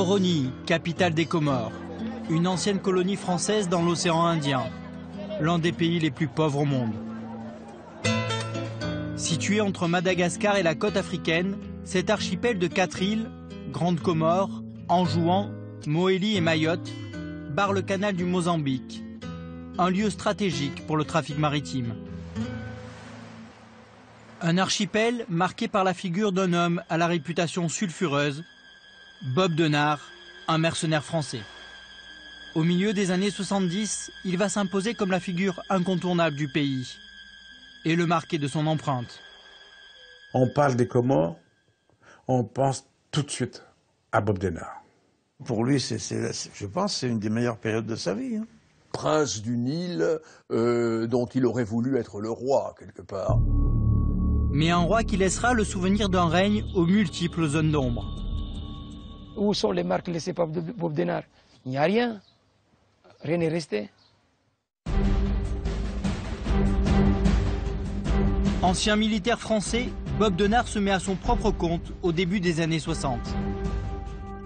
Moroni, capitale des Comores, une ancienne colonie française dans l'océan Indien, l'un des pays les plus pauvres au monde. Situé entre Madagascar et la côte africaine, cet archipel de 4 îles, Grande Comore, Anjouan, Moélie et Mayotte, barre le canal du Mozambique, un lieu stratégique pour le trafic maritime. Un archipel marqué par la figure d'un homme à la réputation sulfureuse, Bob Denard, un mercenaire français. Au milieu des années 70, il va s'imposer comme la figure incontournable du pays et le marquer de son empreinte. On parle des Comores, on pense tout de suite à Bob Denard. Pour lui, je pense, c'est une des meilleures périodes de sa vie. Prince d'une île dont il aurait voulu être le roi, quelque part. Mais un roi qui laissera le souvenir d'un règne aux multiples zones d'ombre. Où sont les marques laissées par Bob Denard? Il n'y a rien. Rien n'est resté. Ancien militaire français, Bob Denard se met à son propre compte au début des années 60.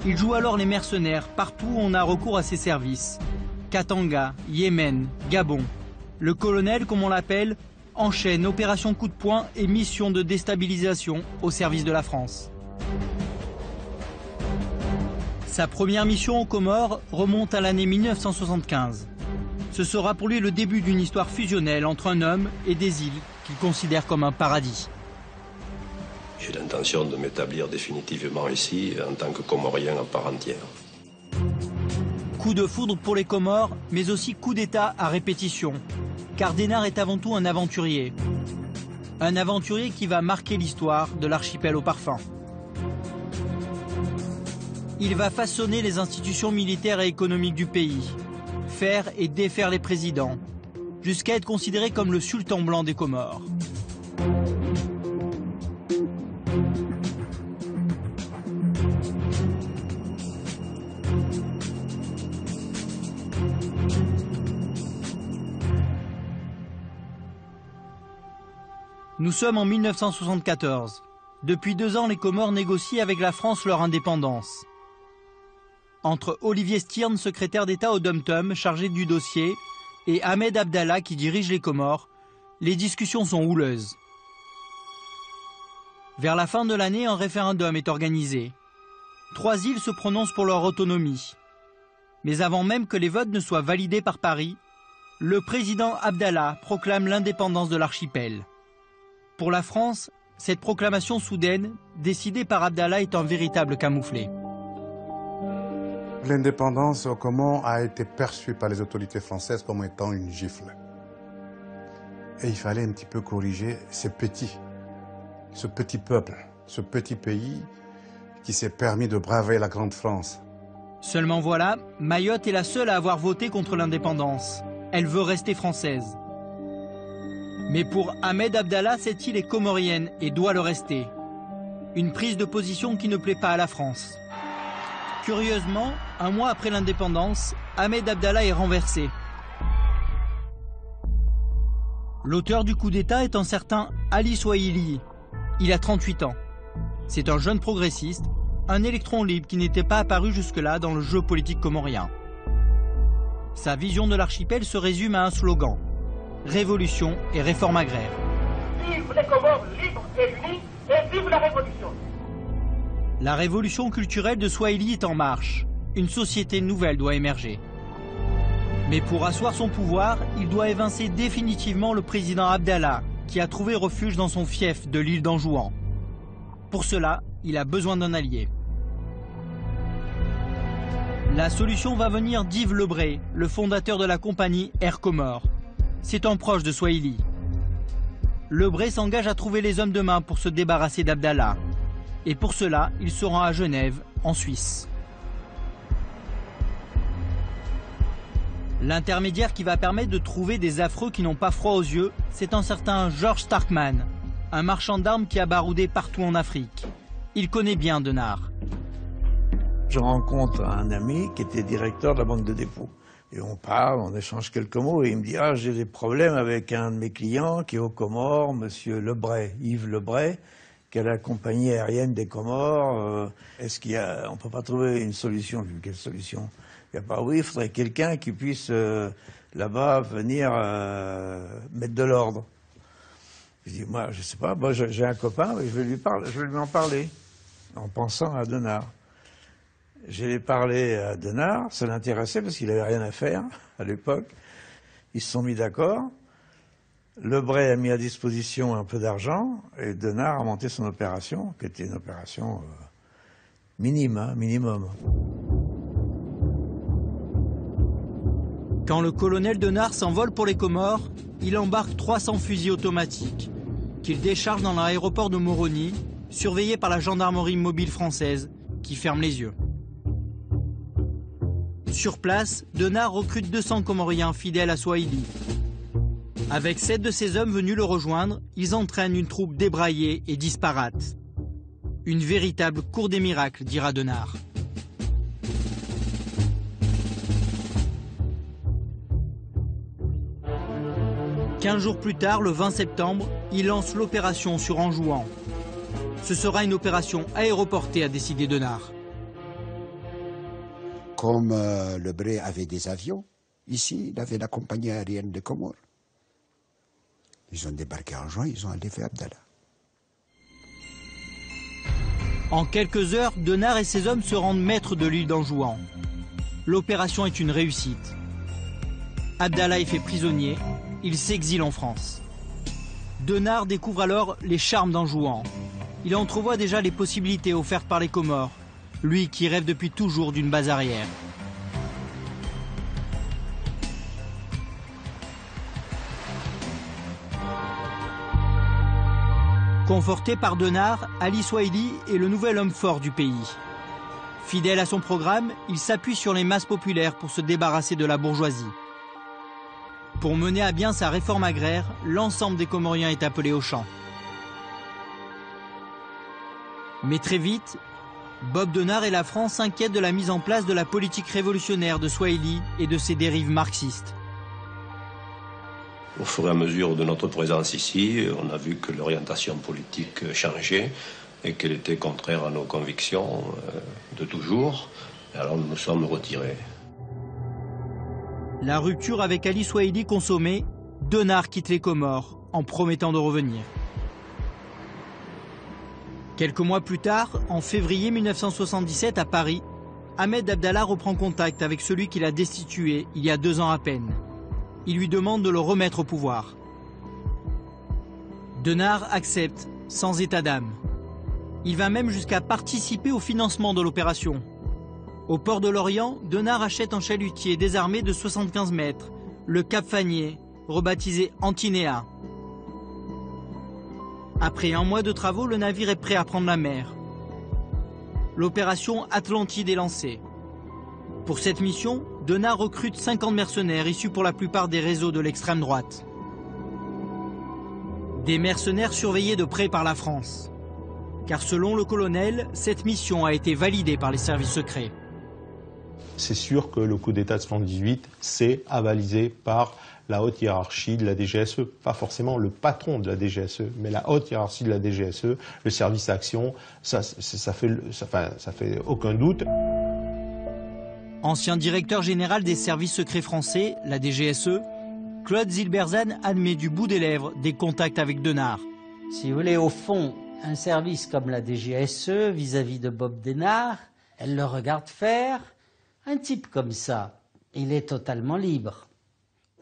Il joue alors les mercenaires partout où on a recours à ses services. Katanga, Yémen, Gabon. Le colonel, comme on l'appelle, enchaîne opérations coup de poing et missions de déstabilisation au service de la France. Sa première mission aux Comores remonte à l'année 1975. Ce sera pour lui le début d'une histoire fusionnelle entre un homme et des îles qu'il considère comme un paradis. J'ai l'intention de m'établir définitivement ici en tant que Comorien à part entière. Coup de foudre pour les Comores, mais aussi coup d'État à répétition. Car Denard est avant tout un aventurier. Un aventurier qui va marquer l'histoire de l'archipel au parfum. Il va façonner les institutions militaires et économiques du pays, faire et défaire les présidents, jusqu'à être considéré comme le sultan blanc des Comores. Nous sommes en 1974. Depuis 2 ans, les Comores négocient avec la France leur indépendance. Entre Olivier Stirn, secrétaire d'État au Dom-Tom, chargé du dossier, et Ahmed Abdallah, qui dirige les Comores, les discussions sont houleuses. Vers la fin de l'année, un référendum est organisé. 3 îles se prononcent pour leur autonomie. Mais avant même que les votes ne soient validés par Paris, le président Abdallah proclame l'indépendance de l'archipel. Pour la France, cette proclamation soudaine, décidée par Abdallah, est un véritable camouflet. L'indépendance aux Comores a été perçue par les autorités françaises comme étant une gifle. Et il fallait un petit peu corriger ce petit peuple, ce petit pays qui s'est permis de braver la grande France. Seulement voilà, Mayotte est la seule à avoir voté contre l'indépendance. Elle veut rester française. Mais pour Ahmed Abdallah, cette île est comorienne et doit le rester. Une prise de position qui ne plaît pas à la France. Curieusement, 1 mois après l'indépendance, Ahmed Abdallah est renversé. L'auteur du coup d'État est un certain Ali Swahili. Il a 38 ans. C'est un jeune progressiste, un électron libre qui n'était pas apparu jusque-là dans le jeu politique comorien. Sa vision de l'archipel se résume à un slogan: révolution et réforme agraire. Vive les Comores libres et unis et vive la révolution! La révolution culturelle de Swahili est en marche. Une société nouvelle doit émerger. Mais pour asseoir son pouvoir, il doit évincer définitivement le président Abdallah, qui a trouvé refuge dans son fief de l'île d'Anjouan. Pour cela, il a besoin d'un allié. La solution va venir d'Yves Lebray, le fondateur de la compagnie Air Comores. C'est un proche de Swahili. Lebray s'engage à trouver les hommes de main pour se débarrasser d'Abdallah. Et pour cela, il se rend à Genève, en Suisse. L'intermédiaire qui va permettre de trouver des affreux qui n'ont pas froid aux yeux, c'est un certain George Starkman, un marchand d'armes qui a baroudé partout en Afrique. Il connaît bien Denard. Je rencontre un ami qui était directeur de la banque de dépôt. Et on parle, on échange quelques mots, et il me dit « Ah, j'ai des problèmes avec un de mes clients qui est aux Comores, monsieur Lebray, Yves Lebray, jusqu'à la compagnie aérienne des Comores. Est-ce qu'il y a, on ne peut pas trouver une solution? Quelle solution? Il n'y a pas. Oui, il faudrait quelqu'un qui puisse là-bas venir mettre de l'ordre. Je dis, moi, je sais pas, moi j'ai un copain, je vais lui en parler, en pensant à Denard. J'ai parlé à Denard, ça l'intéressait parce qu'il n'avait rien à faire à l'époque. Ils se sont mis d'accord. Lebray a mis à disposition un peu d'argent et Denard a monté son opération, qui était une opération minimum. Quand le colonel Denard s'envole pour les Comores, il embarque 300 fusils automatiques qu'il décharge dans l'aéroport de Moroni, surveillé par la gendarmerie mobile française qui ferme les yeux. Sur place, Denard recrute 200 Comoriens fidèles à Swahili. Avec 7 de ses hommes venus le rejoindre, ils entraînent une troupe débraillée et disparate. Une véritable cour des miracles, dira Denard. Quinze jours plus tard, le 20 septembre, il lance l'opération sur Anjouan. Ce sera une opération aéroportée, a décidé Denard. Comme Lebray avait des avions, ici, il avait la compagnie aérienne des Comores. Ils ont débarqué en juin, ils ont enlevé Abdallah. En quelques heures, Denard et ses hommes se rendent maîtres de l'île d'Anjouan. L'opération est une réussite. Abdallah est fait prisonnier, il s'exile en France. Denard découvre alors les charmes d'Anjouan. Il entrevoit déjà les possibilités offertes par les Comores, lui qui rêve depuis toujours d'une base arrière. Conforté par Denard, Ali Swahili est le nouvel homme fort du pays. Fidèle à son programme, il s'appuie sur les masses populaires pour se débarrasser de la bourgeoisie. Pour mener à bien sa réforme agraire, l'ensemble des Comoriens est appelé au champ. Mais très vite, Bob Denard et la France s'inquiètent de la mise en place de la politique révolutionnaire de Swahili et de ses dérives marxistes. Au fur et à mesure de notre présence ici, on a vu que l'orientation politique changeait et qu'elle était contraire à nos convictions de toujours. Et alors nous nous sommes retirés. La rupture avec Ali Swahili consommée, Denard quitte les Comores en promettant de revenir. Quelques mois plus tard, en février 1977 à Paris, Ahmed Abdallah reprend contact avec celui qu'il a destitué il y a 2 ans à peine. Il lui demande de le remettre au pouvoir. Denard accepte, sans état d'âme. Il va même jusqu'à participer au financement de l'opération. Au port de Lorient, Denard achète un chalutier désarmé de 75 mètres, le Cap Fanier, rebaptisé Antinéa. Après 1 mois de travaux, le navire est prêt à prendre la mer. L'opération Atlantide est lancée. Pour cette mission, Denard recrute 50 mercenaires issus pour la plupart des réseaux de l'extrême droite. Des mercenaires surveillés de près par la France. Car selon le colonel, cette mission a été validée par les services secrets. C'est sûr que le coup d'État de 78, c'est avalisé par la haute hiérarchie de la DGSE, pas forcément le patron de la DGSE, mais la haute hiérarchie de la DGSE, le service action, ça fait aucun doute. Ancien directeur général des services secrets français, la DGSE, Claude Zilberzan admet du bout des lèvres des contacts avec Denard. Si vous voulez, au fond, un service comme la DGSE, vis-à-vis de Bob Denard, elle le regarde faire. Un type comme ça, il est totalement libre.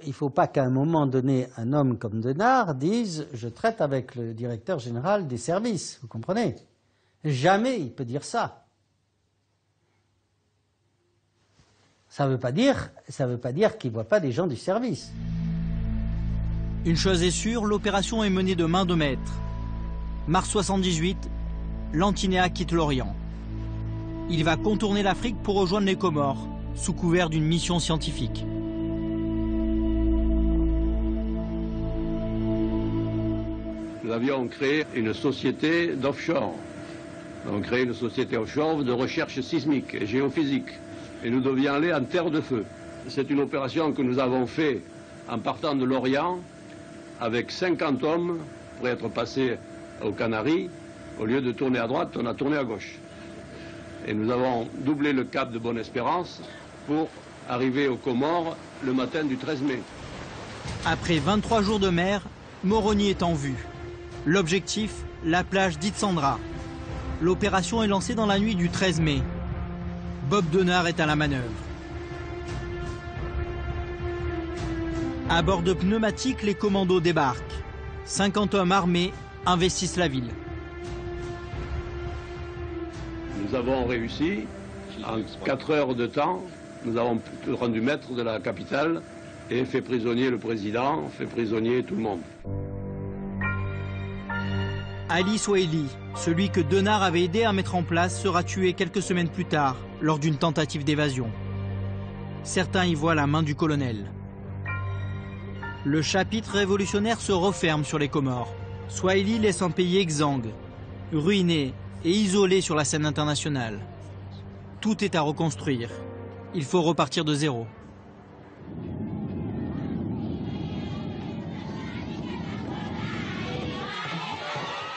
Il ne faut pas qu'à un moment donné, un homme comme Denard dise « je traite avec le directeur général des services », vous comprenez? Jamais il peut dire ça. Ça ne veut pas dire qu'il ne voit pas des gens du service. Une chose est sûre, l'opération est menée de main de maître. Mars 78, l'Antinéa quitte l'Orient. Il va contourner l'Afrique pour rejoindre les Comores, sous couvert d'une mission scientifique. Nous avions créé une société d'offshore. On a créé une société offshore de recherche sismique et géophysique. Et nous devions aller en terre de feu. C'est une opération que nous avons faite en partant de l'Orient avec 50 hommes pour être passés aux Canaries Au lieu de tourner à droite, on a tourné à gauche. Et nous avons doublé le cap de Bonne-Espérance pour arriver aux Comores le matin du 13 mai. Après 23 jours de mer, Moroni est en vue. L'objectif, la plage d'Itsandra. L'opération est lancée dans la nuit du 13 mai. Bob Denard est à la manœuvre. À bord de pneumatiques, les commandos débarquent. 50 hommes armés investissent la ville. Nous avons réussi, en 4 heures de temps, nous avons rendu maître de la capitale et fait prisonnier le président, fait prisonnier tout le monde. Ali Swahili, celui que Denard avait aidé à mettre en place, sera tué quelques semaines plus tard lors d'une tentative d'évasion. Certains y voient la main du colonel. Le chapitre révolutionnaire se referme sur les Comores. Swahili laisse un pays exsangue, ruiné et isolé sur la scène internationale. Tout est à reconstruire. Il faut repartir de zéro.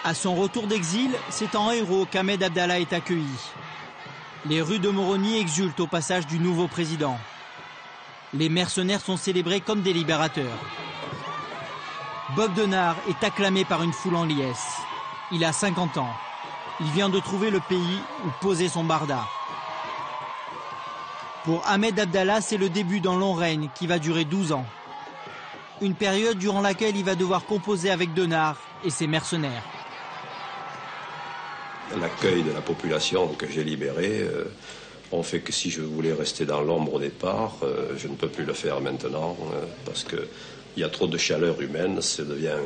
À son retour d'exil, c'est en héros qu'Ahmed Abdallah est accueilli. Les rues de Moroni exultent au passage du nouveau président. Les mercenaires sont célébrés comme des libérateurs. Bob Denard est acclamé par une foule en liesse. Il a 50 ans. Il vient de trouver le pays où poser son barda. Pour Ahmed Abdallah, c'est le début d'un long règne qui va durer 12 ans. Une période durant laquelle il va devoir composer avec Denard et ses mercenaires. L'accueil de la population que j'ai libérée ont fait que si je voulais rester dans l'ombre au départ, je ne peux plus le faire maintenant parce qu'il y a trop de chaleur humaine, ça devient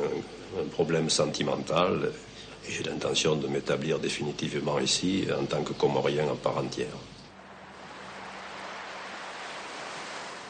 un problème sentimental et j'ai l'intention de m'établir définitivement ici en tant que Comorien à part entière.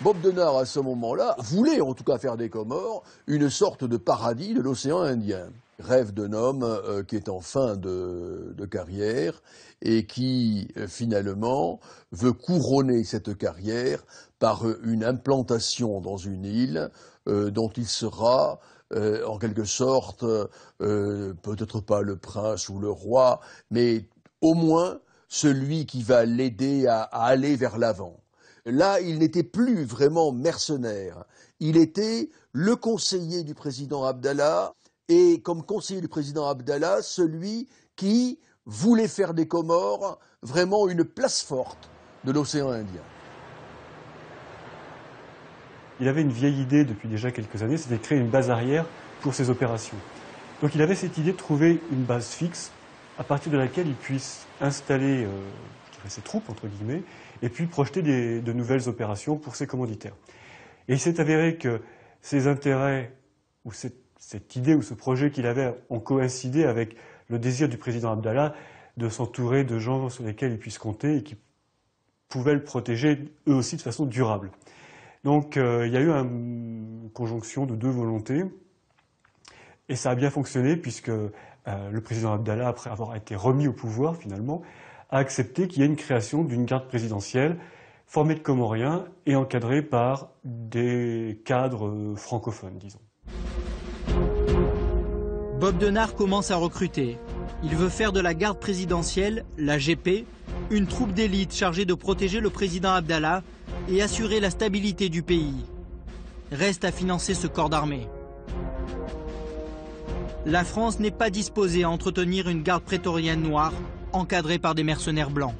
Bob Denard, à ce moment-là, voulait en tout cas faire des Comores une sorte de paradis de l'océan Indien. Rêve d'un homme qui est en fin de carrière et qui, finalement, veut couronner cette carrière par une implantation dans une île dont il sera, en quelque sorte, peut-être pas le prince ou le roi, mais au moins celui qui va l'aider à aller vers l'avant. Là, il n'était plus vraiment mercenaire. Il était le conseiller du président Abdallah et, comme conseiller du président Abdallah, celui qui voulait faire des Comores vraiment une place forte de l'océan Indien. Il avait une vieille idée depuis déjà quelques années, c'était de créer une base arrière pour ses opérations. Donc il avait cette idée de trouver une base fixe à partir de laquelle il puisse installer ses troupes, entre guillemets, et puis projeter de nouvelles opérations pour ses commanditaires. Et il s'est avéré que ses intérêts, ou cette idée ou ce projet qu'il avait, ont coïncidé avec le désir du président Abdallah de s'entourer de gens sur lesquels il puisse compter et qui pouvaient le protéger eux aussi de façon durable. Donc il y a eu une conjonction de deux volontés, et ça a bien fonctionné puisque le président Abdallah, après avoir été remis au pouvoir finalement, a accepté qu'il y ait une création d'une garde présidentielle formée de Comoriens et encadrée par des cadres francophones, disons. Bob Denard commence à recruter. Il veut faire de la garde présidentielle, la GP, une troupe d'élite chargée de protéger le président Abdallah et assurer la stabilité du pays. Reste à financer ce corps d'armée. La France n'est pas disposée à entretenir une garde prétorienne noire encadrée par des mercenaires blancs.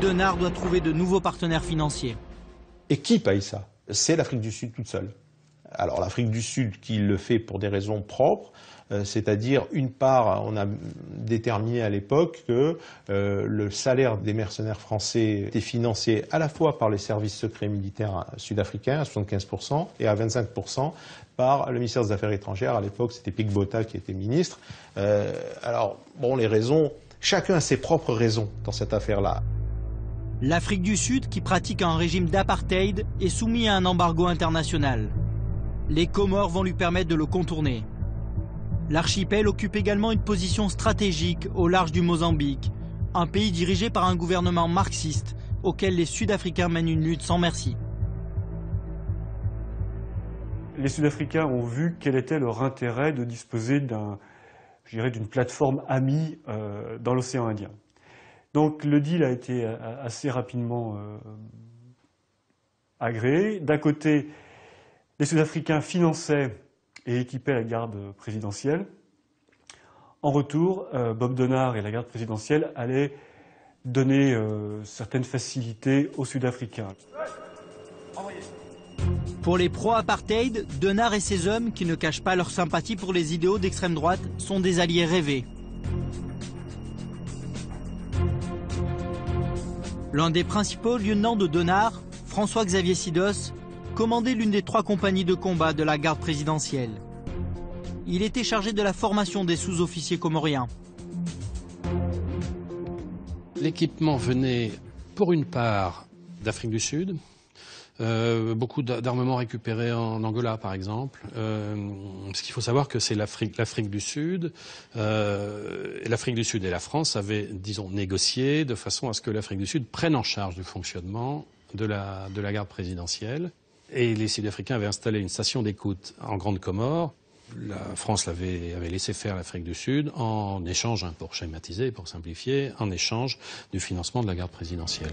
Denard doit trouver de nouveaux partenaires financiers. Et qui paye ça? C'est l'Afrique du Sud toute seule. Alors l'Afrique du Sud qui le fait pour des raisons propres, c'est-à-dire une part, on a déterminé à l'époque que le salaire des mercenaires français était financé à la fois par les services secrets militaires sud-africains à 75% et à 25% par le ministère des Affaires étrangères. À l'époque, c'était Pik Botha qui était ministre. Alors, bon, les raisons, chacun a ses propres raisons dans cette affaire-là. L'Afrique du Sud, qui pratique un régime d'apartheid, est soumis à un embargo international. Les Comores vont lui permettre de le contourner. L'archipel occupe également une position stratégique au large du Mozambique, un pays dirigé par un gouvernement marxiste auquel les Sud-Africains mènent une lutte sans merci. Les Sud-Africains ont vu quel était leur intérêt de disposer je dirais, d'une plateforme amie dans l'océan Indien. Donc le deal a été assez rapidement agréé. D'un côté, les Sud-Africains finançaient et équipaient la garde présidentielle. En retour, Bob Denard et la garde présidentielle allaient donner certaines facilités aux Sud-Africains. Pour les pro-apartheid, Denard et ses hommes, qui ne cachent pas leur sympathie pour les idéaux d'extrême droite, sont des alliés rêvés. L'un des principaux lieutenants de Denard, François-Xavier Sidos, commandait l'une des 3 compagnies de combat de la garde présidentielle. Il était chargé de la formation des sous-officiers comoriens. L'équipement venait pour une part d'Afrique du Sud, beaucoup d'armements récupérés en Angola par exemple. Ce qu'il faut savoir que c'est l'Afrique du Sud et la France avaient, disons, négocié de façon à ce que l'Afrique du Sud prenne en charge du fonctionnement de la garde présidentielle. Et les Sud-Africains avaient installé une station d'écoute en Grande Comore. La France avait laissé faire l'Afrique du Sud en échange, pour schématiser, pour simplifier, en échange du financement de la garde présidentielle.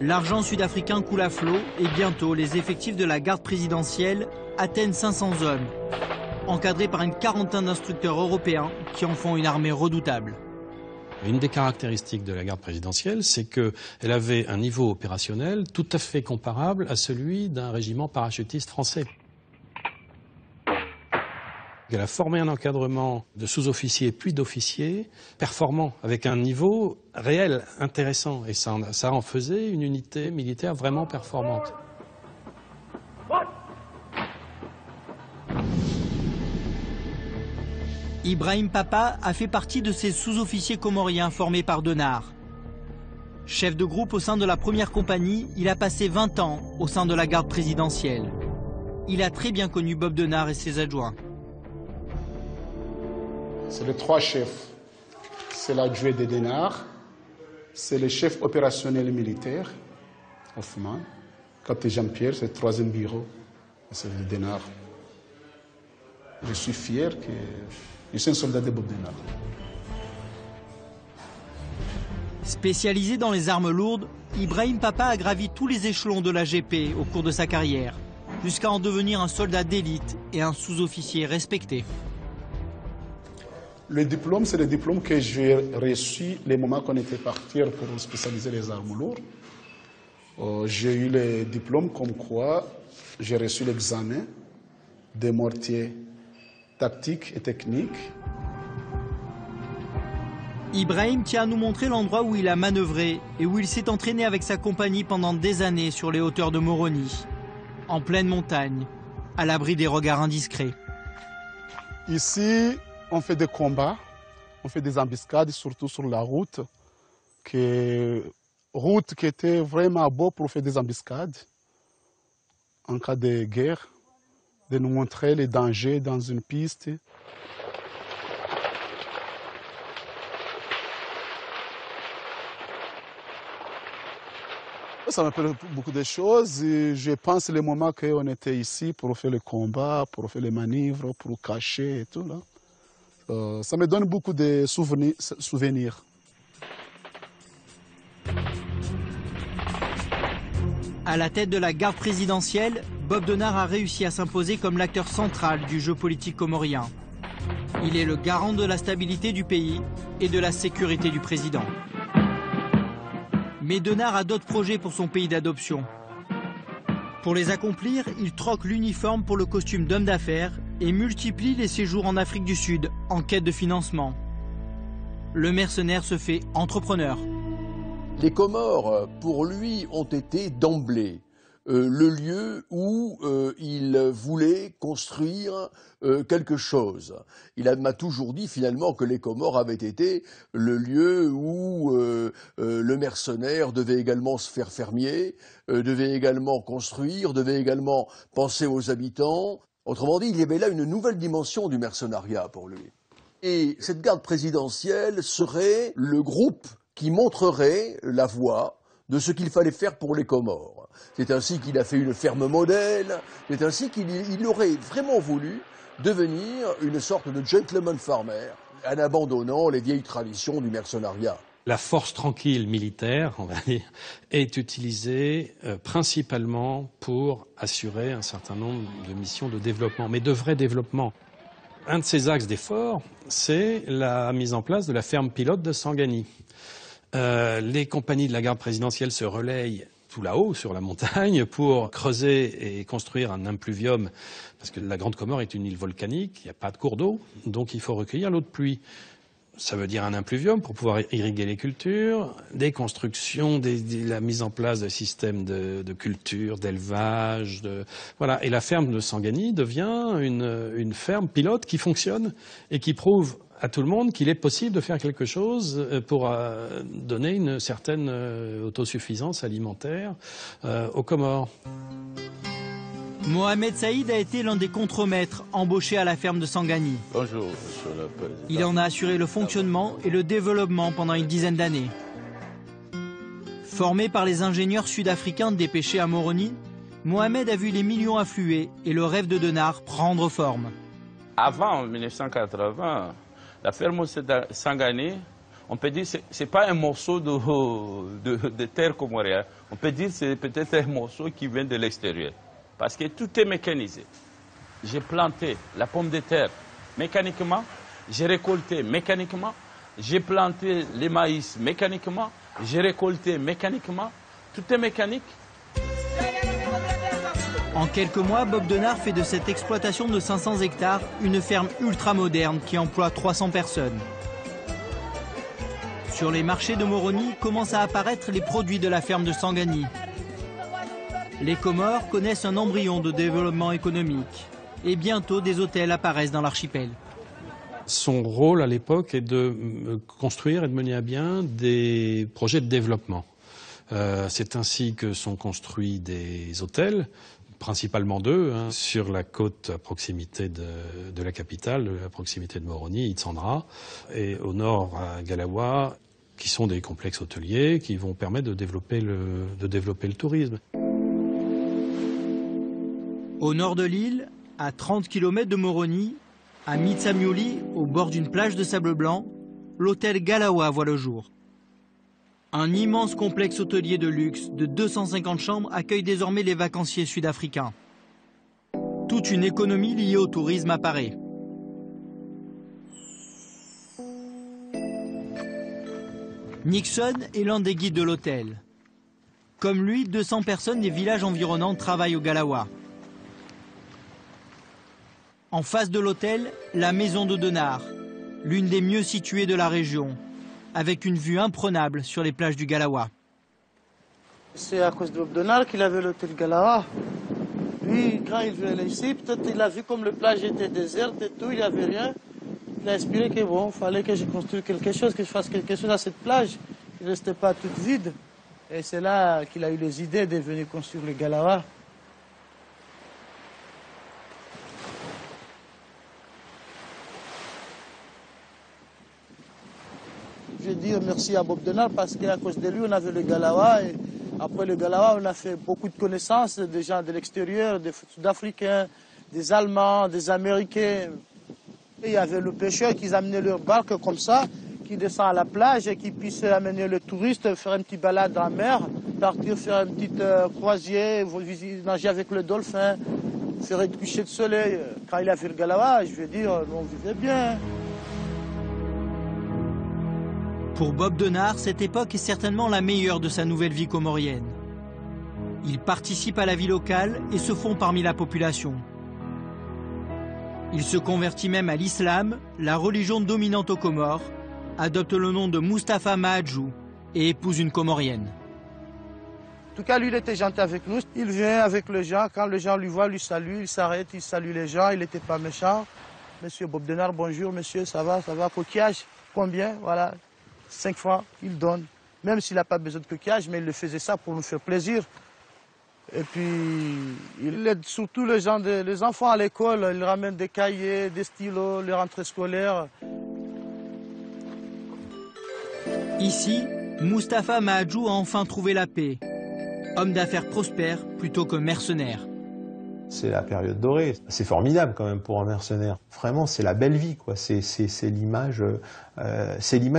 L'argent sud-africain coule à flot et bientôt les effectifs de la garde présidentielle atteignent 500 hommes, encadrés par une quarantaine d'instructeurs européens qui en font une armée redoutable. Une des caractéristiques de la garde présidentielle, c'est qu'elle avait un niveau opérationnel tout à fait comparable à celui d'un régiment parachutiste français. Elle a formé un encadrement de sous-officiers puis d'officiers performants, avec un niveau réel, intéressant. Et ça en faisait une unité militaire vraiment performante. Ibrahim Papa a fait partie de ces sous-officiers comoriens formés par Denard. Chef de groupe au sein de la première compagnie, il a passé 20 ans au sein de la garde présidentielle. Il a très bien connu Bob Denard et ses adjoints. C'est les 3 chefs. C'est l'adjoint de Denard, c'est le chef opérationnel militaire, Hoffman, capitaine Jean-Pierre, c'est le 3e bureau, c'est le Denard. Je suis fier que je suis un soldat de Bob Denard. Spécialisé dans les armes lourdes, Ibrahim Papa a gravi tous les échelons de la GP au cours de sa carrière, jusqu'à en devenir un soldat d'élite et un sous-officier respecté. Le diplôme, c'est le diplôme que j'ai reçu le moment qu'on était parti pour spécialiser les armes lourdes. J'ai eu le diplôme comme quoi j'ai reçu l'examen des mortiers tactiques et techniques. Ibrahim tient à nous montrer l'endroit où il a manœuvré et où il s'est entraîné avec sa compagnie pendant des années sur les hauteurs de Moroni, en pleine montagne, à l'abri des regards indiscrets. Ici, on fait des combats, on fait des embuscades, surtout sur la route qui était vraiment beau pour faire des embuscades en cas de guerre, de nous montrer les dangers dans une piste. Ça m'appelle beaucoup de choses. Et je pense les moments qu'on était ici pour faire le combat, pour faire les manœuvres, pour cacher et tout. Là. Ça me donne beaucoup de souvenirs. À la tête de la garde présidentielle, Bob Denard a réussi à s'imposer comme l'acteur central du jeu politique comorien. Il est le garant de la stabilité du pays et de la sécurité du président. Mais Denard a d'autres projets pour son pays d'adoption. Pour les accomplir, il troque l'uniforme pour le costume d'homme d'affaires et multiplie les séjours en Afrique du Sud en quête de financement. Le mercenaire se fait entrepreneur. Les Comores, pour lui, ont été d'emblée le lieu où il voulait construire quelque chose. Il m'a toujours dit finalement que les Comores avaient été le lieu où le mercenaire devait également se faire fermier, devait également construire, devait également penser aux habitants. Autrement dit, il y avait là une nouvelle dimension du mercenariat pour lui. Et cette garde présidentielle serait le groupe qui montrerait la voie de ce qu'il fallait faire pour les Comores. C'est ainsi qu'il a fait une ferme modèle, c'est ainsi qu'il aurait vraiment voulu devenir une sorte de gentleman farmer, en abandonnant les vieilles traditions du mercenariat. La force tranquille militaire, on va dire, est utilisée principalement pour assurer un certain nombre de missions de développement, mais de vrai développement. Un de ces axes d'effort, c'est la mise en place de la ferme pilote de Sangani. Les compagnies de la garde présidentielle se relayent tout là-haut, sur la montagne, pour creuser et construire un impluvium, parce que la Grande Comore est une île volcanique, il n'y a pas de cours d'eau, donc il faut recueillir l'eau de pluie. Ça veut dire un impluvium pour pouvoir irriguer les cultures, des constructions, la mise en place de systèmes de culture, d'élevage, voilà. Et la ferme de Sangani devient une ferme pilote qui fonctionne et qui prouve à tout le monde qu'il est possible de faire quelque chose pour donner une certaine autosuffisance alimentaire aux Comores. Mohamed Saïd a été l'un des contremaîtres embauchés à la ferme de Sangani. Bonjour, Monsieur le Président. Il en a assuré le fonctionnement et le développement pendant une dizaine d'années. Formé par les ingénieurs sud-africains dépêchés à Moroni, Mohamed a vu les millions affluer et le rêve de Denard prendre forme. Avant 1980, la ferme Sangani, on peut dire que ce n'est pas un morceau de terre comorienne. On peut dire que c'est peut-être un morceau qui vient de l'extérieur. Parce que tout est mécanisé. J'ai planté la pomme de terre mécaniquement, j'ai récolté mécaniquement, j'ai planté les maïs mécaniquement, j'ai récolté mécaniquement, tout est mécanique. En quelques mois, Bob Denard fait de cette exploitation de 500 hectares une ferme ultra-moderne qui emploie 300 personnes. Sur les marchés de Moroni commencent à apparaître les produits de la ferme de Sangani. Les Comores connaissent un embryon de développement économique et bientôt des hôtels apparaissent dans l'archipel. Son rôle à l'époque est de construire et de mener à bien des projets de développement. C'est ainsi que sont construits des hôtels, principalement deux, sur la côte à proximité de la capitale, à proximité de Moroni, Itsandra, et au nord à Galawa, qui sont des complexes hôteliers qui vont permettre de développer le tourisme. Au nord de l'île, à 30 km de Moroni, à Mitsamiouli, au bord d'une plage de sable blanc, l'hôtel Galawa voit le jour. Un immense complexe hôtelier de luxe de 250 chambres accueille désormais les vacanciers sud-africains. Toute une économie liée au tourisme apparaît. Nixon est l'un des guides de l'hôtel. Comme lui, 200 personnes des villages environnants travaillent au Galawa. En face de l'hôtel, la maison de Denard, l'une des mieux situées de la région, avec une vue imprenable sur les plages du Galawa. C'est à cause de Bob Denard qu'il avait l'hôtel Galawa. Lui, quand il venait ici, peut-être il a vu comme la plage était déserte et tout, il n'y avait rien. Il a inspiré que bon, il fallait que je construise quelque chose, que je fasse quelque chose à cette plage. Il ne restait pas toute vide. Et c'est là qu'il a eu les idées de venir construire le Galawa. Je veux dire merci à Bob Denard parce qu'à cause de lui, on avait le Galawa. Et après le Galawa, on a fait beaucoup de connaissances des gens de l'extérieur, des Sud-Africains, des Allemands, des Américains. Et il y avait le pêcheur qui amenait leur barque comme ça, qui descend à la plage et qui puisse amener le touriste, faire une petite balade dans la mer, partir faire une petite croisière, nager avec le dauphin, faire un coucher de soleil. Quand il a fait le Galawa, je veux dire, on vivait bien. Pour Bob Denard, cette époque est certainement la meilleure de sa nouvelle vie comorienne. Il participe à la vie locale et se fond parmi la population. Il se convertit même à l'islam, la religion dominante aux Comores, adopte le nom de Mustapha Mahadjou et épouse une Comorienne. En tout cas, lui, il était gentil avec nous. Il vient avec les gens. Quand les gens lui voient, lui salue, il s'arrête, il salue les gens. Il n'était pas méchant. Monsieur Bob Denard, bonjour, monsieur, ça va, coquillage, combien, voilà. 5 francs, il donne. Même s'il n'a pas besoin de coquillage, mais il le faisait ça pour nous faire plaisir. Et puis, il aide surtout les enfants à l'école. Il ramène des cahiers, des stylos, les rentrées scolaires. Ici, Mustapha Mahadjou a enfin trouvé la paix. Homme d'affaires prospère plutôt que mercenaire. C'est la période dorée. C'est formidable quand même pour un mercenaire. Vraiment, c'est la belle vie, quoi. C'est l'image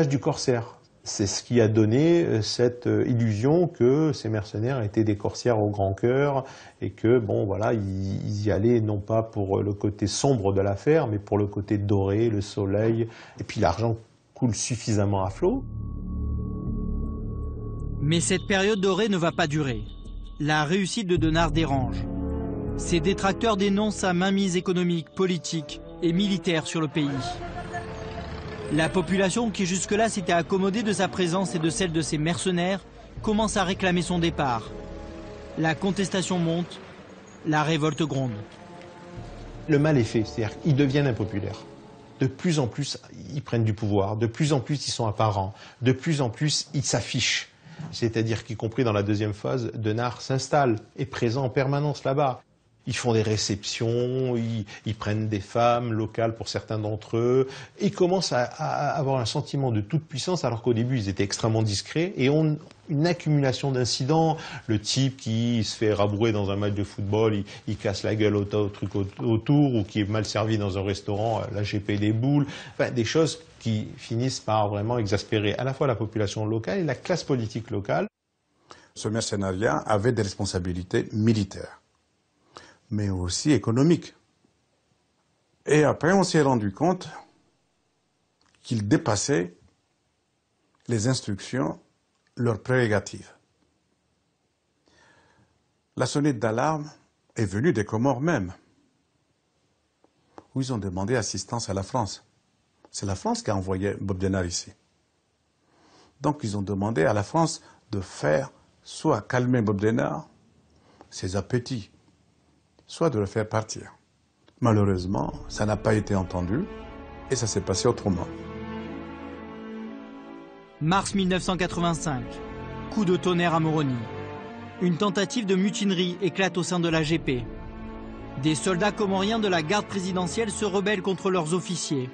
du corsaire. C'est ce qui a donné cette illusion que ces mercenaires étaient des corsaires au grand cœur et que, bon, voilà, ils y allaient non pas pour le côté sombre de l'affaire, mais pour le côté doré, le soleil. Et puis l'argent coule suffisamment à flot. Mais cette période dorée ne va pas durer. La réussite de Denard dérange. Ses détracteurs dénoncent sa mainmise économique, politique et militaire sur le pays. La population, qui jusque-là s'était accommodée de sa présence et de celle de ses mercenaires, commence à réclamer son départ. La contestation monte, la révolte gronde. Le mal est fait, c'est-à-dire qu'ils deviennent impopulaires. De plus en plus, ils prennent du pouvoir, de plus en plus, ils sont apparents, de plus en plus, ils s'affichent. C'est-à-dire qu'y compris dans la deuxième phase, Denard s'installe, est présent en permanence là-bas. Ils font des réceptions, ils prennent des femmes locales pour certains d'entre eux. Ils commencent à avoir un sentiment de toute puissance alors qu'au début ils étaient extrêmement discrets et ont une accumulation d'incidents. Le type qui se fait rabrouer dans un match de football, il casse la gueule au truc autour, ou qui est mal servi dans un restaurant, la GP des boules. Enfin, des choses qui finissent par vraiment exaspérer à la fois la population locale et la classe politique locale. Ce mercenariat avait des responsabilités militaires, mais aussi économiques. Et après, on s'est rendu compte qu'il dépassait les instructions, leurs prérogatives. La sonnette d'alarme est venue des Comores même, où ils ont demandé assistance à la France. C'est la France qui a envoyé Bob Denard ici. Donc ils ont demandé à la France de faire soit calmer Bob Denard, ses appétits, soit de le faire partir. Malheureusement, ça n'a pas été entendu et ça s'est passé autrement. Mars 1985, coup de tonnerre à Moroni. Une tentative de mutinerie éclate au sein de la GP. Des soldats comoriens de la garde présidentielle se rebellent contre leurs officiers.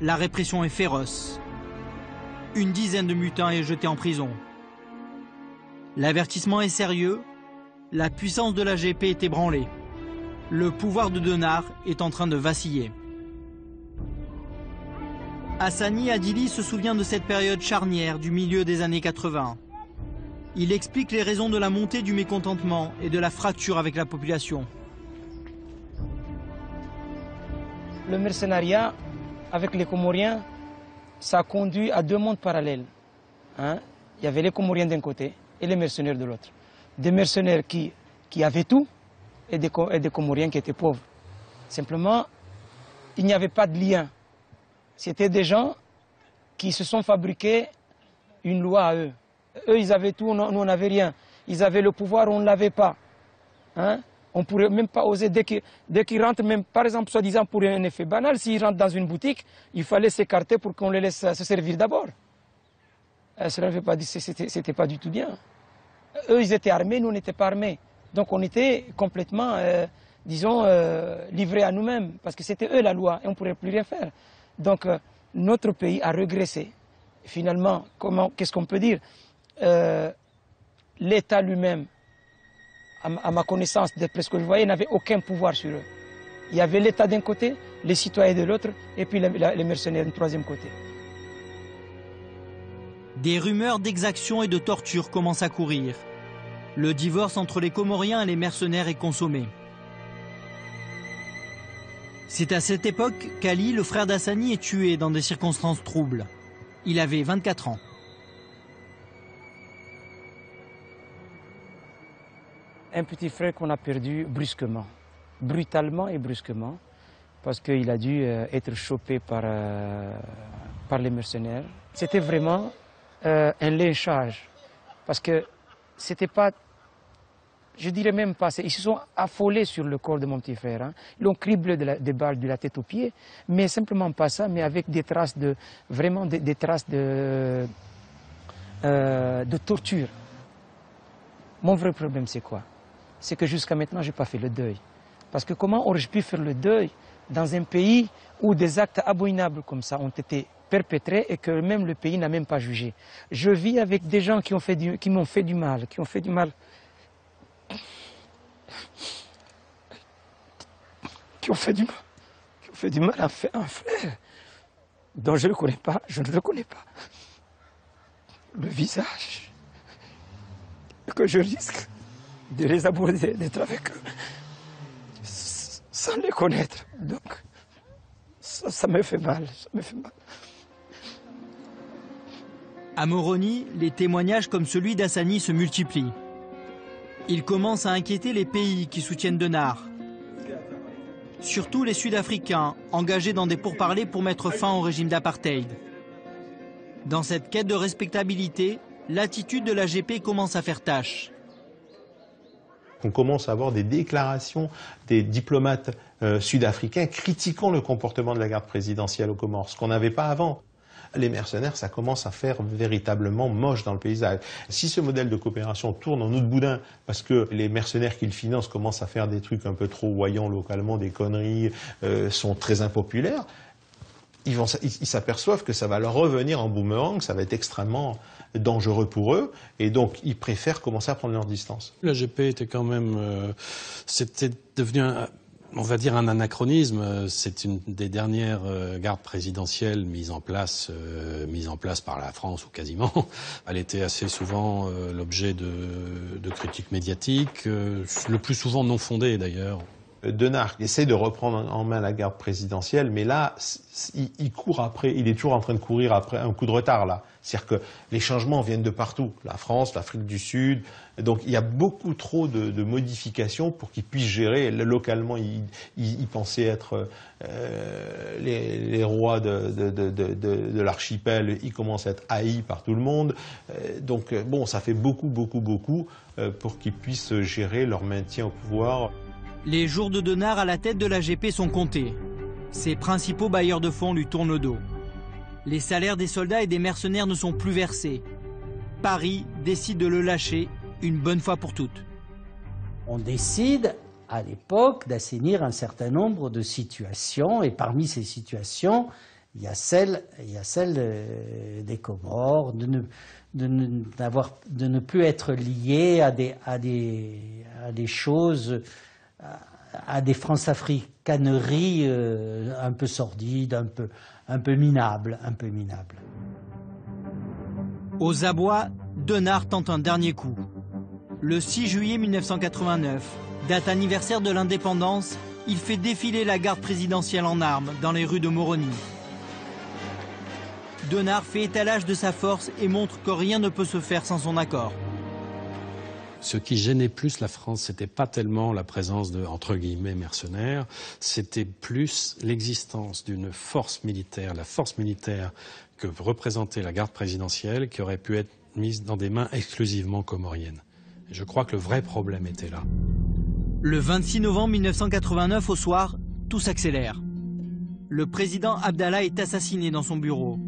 La répression est féroce. Une dizaine de mutins est jetée en prison. L'avertissement est sérieux. La puissance de la GP est ébranlée. Le pouvoir de Denard est en train de vaciller. Hassani Adili se souvient de cette période charnière du milieu des années 80. Il explique les raisons de la montée du mécontentement et de la fracture avec la population. Le mercenariat avec les Comoriens, ça a conduit à deux mondes parallèles. Il y avait les Comoriens d'un côté et les mercenaires de l'autre. Des mercenaires qui avaient tout et des Comoriens qui étaient pauvres. Simplement, il n'y avait pas de lien. C'était des gens qui se sont fabriqués une loi à eux. Eux, ils avaient tout, nous, on n'avait rien. Ils avaient le pouvoir, on ne l'avait pas. On ne pourrait même pas oser, dès qu'ils rentrent, même par exemple, soi-disant pour un effet banal, s'ils rentrent dans une boutique, il fallait s'écarter pour qu'on les laisse se servir d'abord. Cela ne veut pas dire que c'était pas du tout bien. Eux, ils étaient armés, nous, on n'était pas armés. Donc on était complètement, disons, livrés à nous-mêmes, parce que c'était eux la loi, et on ne pourrait plus rien faire. Donc notre pays a régressé. Finalement, qu'est-ce qu'on peut dire? L'État lui-même, à ma connaissance, d'après ce que je voyais, n'avait aucun pouvoir sur eux. Il y avait l'État d'un côté, les citoyens de l'autre, et puis les mercenaires du troisième côté. Des rumeurs d'exactions et de torture commencent à courir. Le divorce entre les Comoriens et les mercenaires est consommé. C'est à cette époque qu'Ali, le frère d'Hassani, est tué dans des circonstances troubles. Il avait 24 ans. Un petit frère qu'on a perdu brusquement, brutalement et brusquement, parce qu'il a dû être chopé par les mercenaires. C'était vraiment un lynchage, parce que c'était pas, je dirais même pas, ils se sont affolés sur le corps de mon petit frère. Ils l'ont criblé des balles de la tête aux pieds, mais simplement pas ça, mais avec des traces de, vraiment des traces de torture. Mon vrai problème, c'est quoi? C'est que jusqu'à maintenant, je n'ai pas fait le deuil. Parce que comment aurais-je pu faire le deuil dans un pays où des actes abominables comme ça ont été perpétré et que même le pays n'a même pas jugé. Je vis avec des gens qui m'ont fait du mal, qui ont fait du mal à un frère dont je ne le connais pas, le visage, que je risque de les aborder, d'être avec eux, sans les connaître. Donc, ça me fait mal, À Moroni, les témoignages comme celui d'Hassani se multiplient. Ils commencent à inquiéter les pays qui soutiennent Denard. Surtout les Sud-Africains, engagés dans des pourparlers pour mettre fin au régime d'apartheid. Dans cette quête de respectabilité, l'attitude de l'AGP commence à faire tâche. On commence à avoir des déclarations des diplomates sud-africains critiquant le comportement de la garde présidentielle aux Comores, ce qu'on n'avait pas avant. Les mercenaires, ça commence à faire véritablement moche dans le paysage. Si ce modèle de coopération tourne en eau de boudin, parce que les mercenaires qu'ils financent commencent à faire des trucs un peu trop voyants localement, des conneries, sont très impopulaires, ils s'aperçoivent que ça va leur revenir en boomerang, ça va être extrêmement dangereux pour eux, et donc ils préfèrent commencer à prendre leur distance. L'AGP était quand même, c'était devenu on va dire un anachronisme. C'est une des dernières gardes présidentielles mises en place par la France, ou quasiment. Elle était assez souvent l'objet de critiques médiatiques, le plus souvent non fondées d'ailleurs. Denard essaie de reprendre en main la garde présidentielle, mais là, il court après, il est toujours en train de courir après un coup de retard là. C'est-à-dire que les changements viennent de partout, la France, l'Afrique du Sud, donc il y a beaucoup trop de modifications pour qu'il puisse gérer. Localement, il pensait être les rois de l'archipel, ils commencent à être haïs par tout le monde. Donc bon, ça fait beaucoup pour qu'ils puissent gérer leur maintien au pouvoir. Les jours de Denard à la tête de l'AGP sont comptés. Ses principaux bailleurs de fonds lui tournent le dos. Les salaires des soldats et des mercenaires ne sont plus versés. Paris décide de le lâcher une bonne fois pour toutes. On décide à l'époque d'assainir un certain nombre de situations, et parmi ces situations, il y a celle des Comores, de ne plus être lié à des choses, à des france-africaneries un peu sordides, un peu minables. Aux abois, Denard tente un dernier coup. Le 6 juillet 1989, date anniversaire de l'indépendance, il fait défiler la garde présidentielle en armes dans les rues de Moroni. Denard fait étalage de sa force et montre que rien ne peut se faire sans son accord. Ce qui gênait plus la France, c'était pas tellement la présence de, entre guillemets, mercenaires, c'était plus l'existence d'une force militaire, la force militaire que représentait la garde présidentielle, qui aurait pu être mise dans des mains exclusivement comoriennes. Et je crois que le vrai problème était là. Le 26 novembre 1989 au soir, tout s'accélère. Le président Abdallah est assassiné dans son bureau,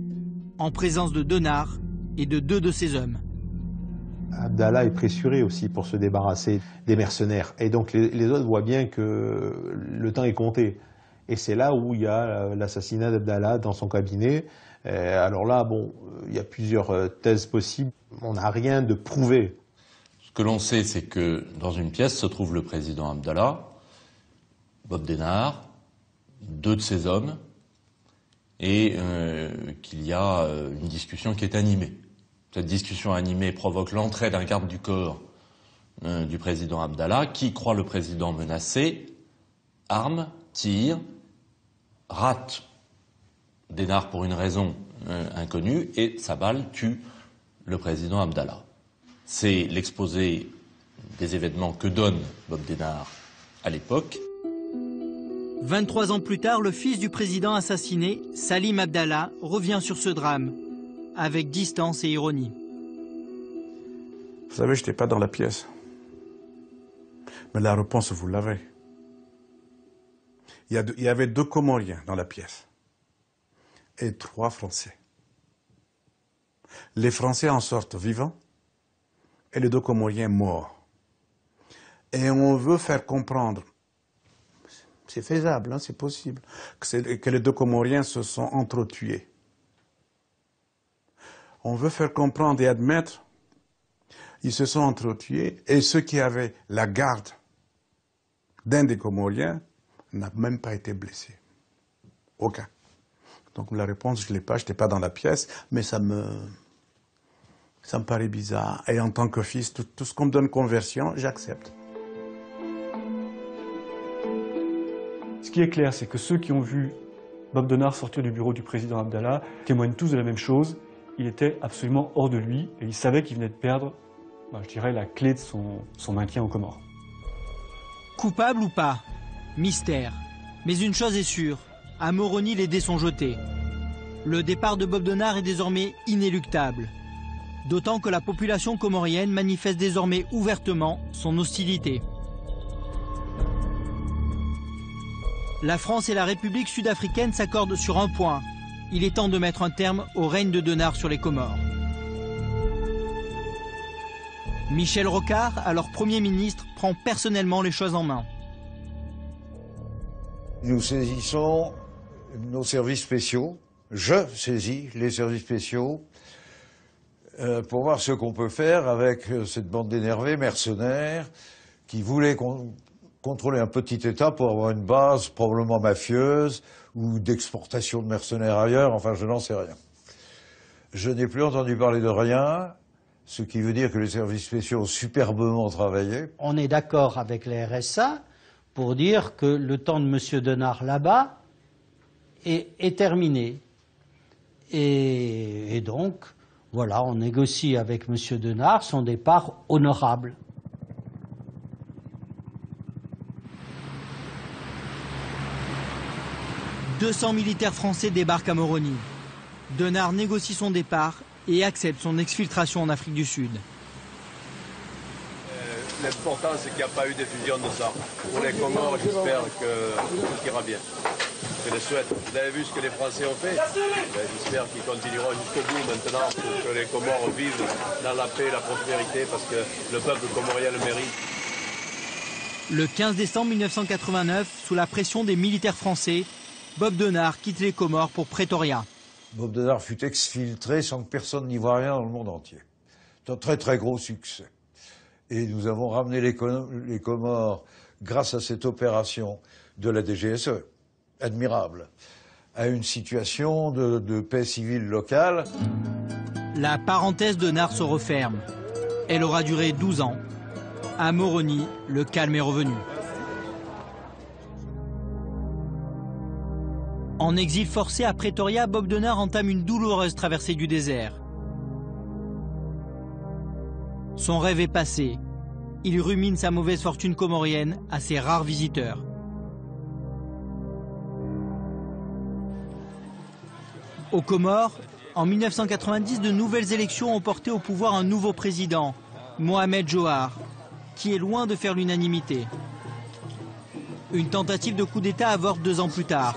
en présence de Denard et de 2 de ses hommes. Abdallah est pressuré aussi pour se débarrasser des mercenaires. Et donc les autres voient bien que le temps est compté. Et c'est là où il y a l'assassinat d'Abdallah dans son cabinet. Alors là, bon, il y a plusieurs thèses possibles. On n'a rien de prouvé. Ce que l'on sait, c'est que dans une pièce se trouve le président Abdallah, Bob Denard, 2 de ses hommes, et qu'il y a une discussion qui est animée. Cette discussion animée provoque l'entrée d'un garde du corps du président Abdallah, qui croit le président menacé, arme, tire, rate Denard pour une raison inconnue, et sa balle tue le président Abdallah. C'est l'exposé des événements que donne Bob Denard à l'époque. 23 ans plus tard, le fils du président assassiné, Salim Abdallah, revient sur ce drame, avec distance et ironie. Vous savez, je n'étais pas dans la pièce. Mais la réponse, vous l'avez. Il y avait 2 Comoriens dans la pièce. Et 3 Français. Les Français en sortent vivants. Et les 2 Comoriens morts. Et on veut faire comprendre, c'est faisable, hein, c'est possible, que les 2 Comoriens se sont entretués. On veut faire comprendre et admettre, ils se sont entretués et ceux qui avaient la garde d'un des Comoriens n'a même pas été blessé. Aucun. Donc la réponse, je ne l'ai pas, je n'étais pas dans la pièce, mais ça me paraît bizarre. Et en tant que fils, tout ce qu'on me donne conversion, j'accepte. Ce qui est clair, c'est que ceux qui ont vu Bob Denard sortir du bureau du président Abdallah témoignent tous de la même chose. Il était absolument hors de lui et il savait qu'il venait de perdre, je dirais, la clé de son maintien aux Comores. Coupable ou pas, mystère. Mais une chose est sûre, à Moroni les dés sont jetés. Le départ de Bob Denard est désormais inéluctable. D'autant que la population comorienne manifeste désormais ouvertement son hostilité. La France et la République sud-africaine s'accordent sur un point. Il est temps de mettre un terme au règne de Denard sur les Comores. Michel Rocard, alors Premier ministre, prend personnellement les choses en main. Nous saisissons nos services spéciaux. Je saisis les services spéciaux pour voir ce qu'on peut faire avec cette bande d'énervés mercenaires qui voulaient contrôler un petit État pour avoir une base probablement mafieuse ou d'exportation de mercenaires ailleurs, enfin je n'en sais rien. Je n'ai plus entendu parler de rien, ce qui veut dire que les services spéciaux ont superbement travaillé. On est d'accord avec les RSA pour dire que le temps de M. Denard là-bas est terminé. Et donc, voilà, on négocie avec M. Denard son départ honorable. « 200 militaires français débarquent à Moroni. Denard négocie son départ et accepte son exfiltration en Afrique du Sud. L'important, c'est qu'il n'y a pas eu d'effusion de sang. Pour les Comores, j'espère que tout ira bien. Je le souhaite. Vous avez vu ce que les Français ont fait? J'espère qu'ils continueront jusqu'au bout maintenant pour que les Comores vivent dans la paix et la prospérité parce que le peuple comorien le mérite. Le 15 décembre 1989, sous la pression des militaires français, Bob Denard quitte les Comores pour Pretoria. Bob Denard fut exfiltré sans que personne n'y voie rien dans le monde entier. C'est un très très gros succès. Et nous avons ramené les Comores, grâce à cette opération de la DGSE, admirable, à une situation de paix civile locale. La parenthèse de Denard se referme. Elle aura duré 12 ans. À Moroni, le calme est revenu. En exil forcé à Pretoria, Bob Denard entame une douloureuse traversée du désert. Son rêve est passé. Il rumine sa mauvaise fortune comorienne à ses rares visiteurs. Aux Comores, en 1990, de nouvelles élections ont porté au pouvoir un nouveau président, Mohamed Johar, qui est loin de faire l'unanimité. Une tentative de coup d'État avorte 2 ans plus tard.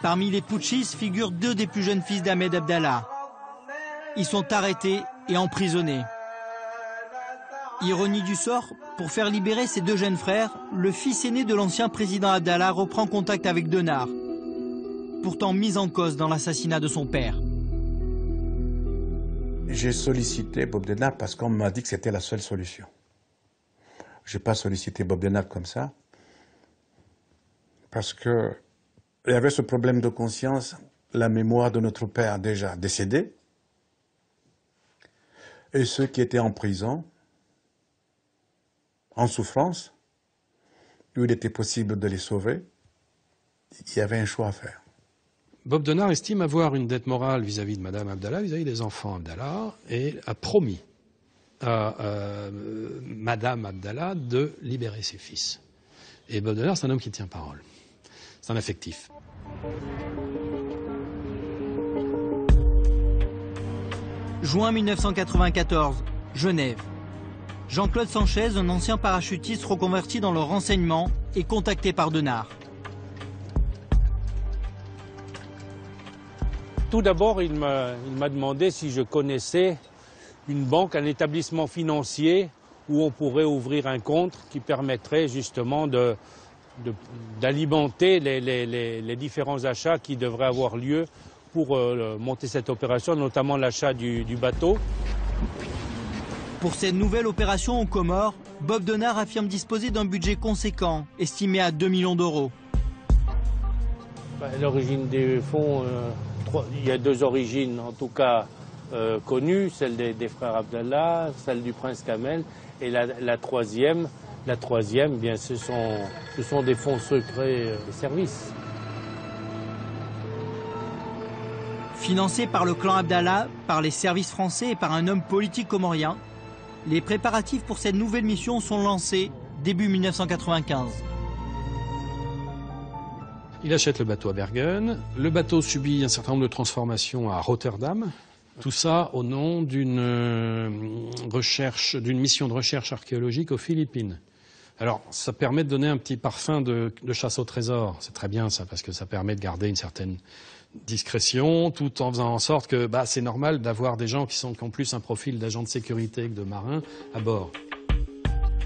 Parmi les putschistes figurent 2 des plus jeunes fils d'Ahmed Abdallah. Ils sont arrêtés et emprisonnés. Ironie du sort, pour faire libérer ces 2 jeunes frères, le fils aîné de l'ancien président Abdallah reprend contact avec Denard, pourtant mis en cause dans l'assassinat de son père. J'ai sollicité Bob Denard parce qu'on m'a dit que c'était la seule solution. Je n'ai pas sollicité Bob Denard comme ça, parce que il y avait ce problème de conscience, la mémoire de notre père déjà décédé, et ceux qui étaient en prison, en souffrance, où il était possible de les sauver. Il y avait un choix à faire. Bob Denard estime avoir une dette morale vis-à-vis de Madame Abdallah, vis-à-vis des enfants Abdallah, et a promis à Madame Abdallah de libérer ses fils. Et Bob Denard, c'est un homme qui tient parole. C'est un affectif. Juin 1994, Genève. Jean-Claude Sanchez, un ancien parachutiste reconverti dans le renseignement, est contacté par Denard. Tout d'abord, il m'a demandé si je connaissais une banque, un établissement financier où on pourrait ouvrir un compte qui permettrait justement d'alimenter les différents achats qui devraient avoir lieu pour monter cette opération, notamment l'achat du bateau. Pour cette nouvelle opération aux Comores, Bob Denard affirme disposer d'un budget conséquent, estimé à 2 millions d'euros. L'origine des fonds, il y a 2 origines en tout cas connues, celle des frères Abdallah, celle du prince Kamel, et la troisième, bien, ce sont des fonds secrets des services. Financé par le clan Abdallah, par les services français et par un homme politique comorien, les préparatifs pour cette nouvelle mission sont lancés début 1995. Il achète le bateau à Bergen. Le bateau subit un certain nombre de transformations à Rotterdam. Tout ça au nom d'une mission de recherche archéologique aux Philippines. Alors, ça permet de donner un petit parfum de chasse au trésor. C'est très bien ça, parce que ça permet de garder une certaine discrétion, tout en faisant en sorte que c'est normal d'avoir des gens qui ont plus un profil d'agent de sécurité que de marin à bord.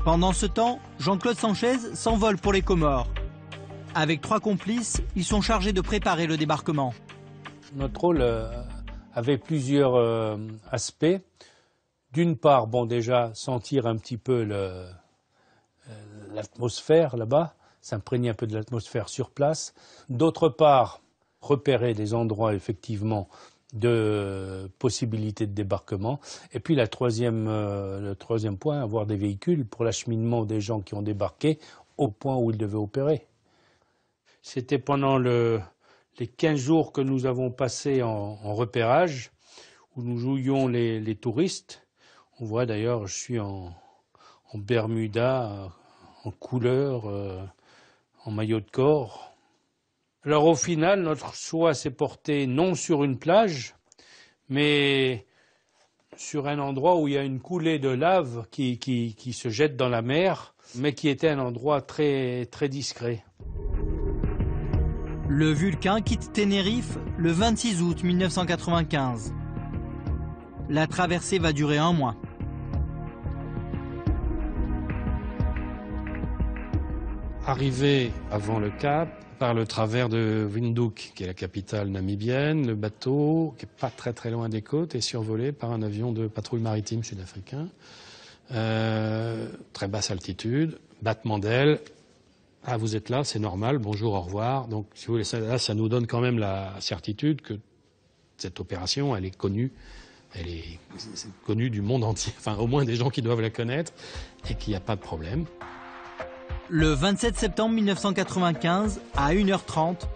Pendant ce temps, Jean-Claude Sanchez s'envole pour les Comores. Avec 3 complices, ils sont chargés de préparer le débarquement. Notre rôle avait plusieurs aspects. D'une part, déjà, sentir un petit peu l'atmosphère là-bas, s'imprégner un peu de l'atmosphère sur place. D'autre part, repérer des endroits effectivement de possibilités de débarquement. Et puis le troisième point, avoir des véhicules pour l'acheminement des gens qui ont débarqué au point où ils devaient opérer. C'était pendant les 15 jours que nous avons passés en repérage, où nous jouions les touristes. On voit d'ailleurs, je suis en Bermuda, en couleur, en maillot de corps. Alors au final, notre choix s'est porté non sur une plage, mais sur un endroit où il y a une coulée de lave qui se jette dans la mer, mais qui était un endroit très, très discret. Le Vulcain quitte Tenerife le 26 août 1995. La traversée va durer 1 mois. Arrivé avant le Cap, par le travers de Windhoek, qui est la capitale namibienne, le bateau, qui n'est pas très très loin des côtes, est survolé par un avion de patrouille maritime sud-africain. Très basse altitude, battement d'ailes. Ah, vous êtes là, c'est normal, bonjour, au revoir. Donc, si vous voulez, ça nous donne quand même la certitude que cette opération, elle est connue du monde entier, enfin au moins des gens qui doivent la connaître, et qu'il n'y a pas de problème. Le 27 septembre 1995, à 1h30,